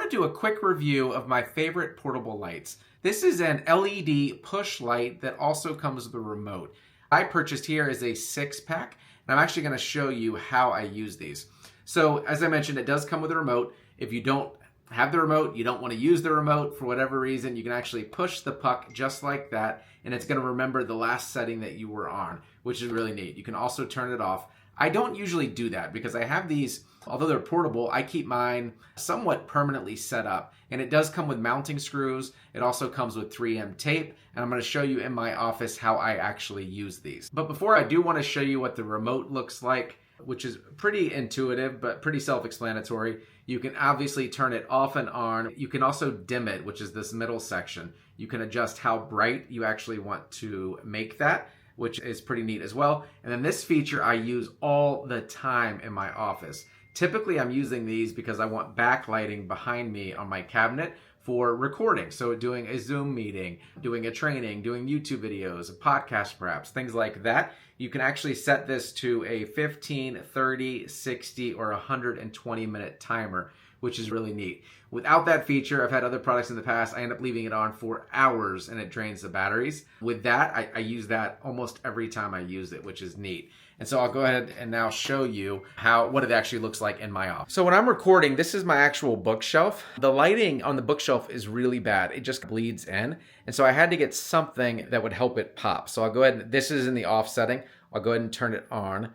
want to do a quick review of my favorite portable lights. This is an LED push light that also comes with a remote. I purchased here is a 6-pack, and I'm actually going to show you how I use these. So as I mentioned, it does come with a remote. If you don't have the remote, you don't want to use the remote for whatever reason, you can actually push the puck just like that, and it's going to remember the last setting that you were on, which is really neat. You can also turn it off. I don't usually do that because I have these, although they're portable, I keep mine somewhat permanently set up. And it does come with mounting screws. It also comes with 3M tape. And I'm going to show you in my office how I actually use these. But before I do want to show you what the remote looks like, which is pretty intuitive, but pretty self-explanatory. You can obviously turn it off and on. You can also dim it, which is this middle section. You can adjust how bright you actually want to make that, which is pretty neat as well. And then this feature I use all the time in my office. Typically I'm using these because I want backlighting behind me on my cabinet for recording. So doing a Zoom meeting, doing a training, doing YouTube videos, a podcast perhaps, things like that. You can actually set this to a 15, 30, 60, or 120 minute timer, which is really neat. Without that feature, I've had other products in the past, I end up leaving it on for hours and it drains the batteries. With that, I use that almost every time I use it, which is neat. And so I'll go ahead and now show you what it actually looks like in my office. So when I'm recording, this is my actual bookshelf. The lighting on the bookshelf is really bad. It just bleeds in. And so I had to get something that would help it pop. So I'll go ahead, this is in the off setting. I'll go ahead and turn it on.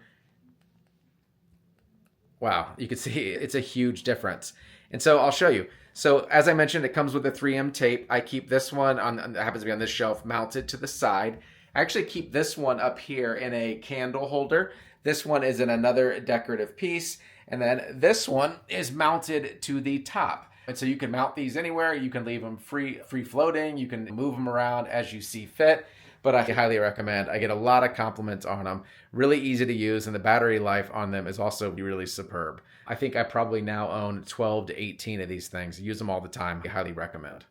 Wow, you can see it's a huge difference. And so I'll show you. So as I mentioned, it comes with a 3M tape. I keep this one that happens to be on this shelf mounted to the side. I actually keep this one up here in a candle holder. This one is in another decorative piece. And then this one is mounted to the top. And so you can mount these anywhere. You can leave them free floating. You can move them around as you see fit. But I highly recommend. I get a lot of compliments on them. Really easy to use, and the battery life on them is also really superb. I think I probably now own 12 to 18 of these things. I use them all the time. I highly recommend.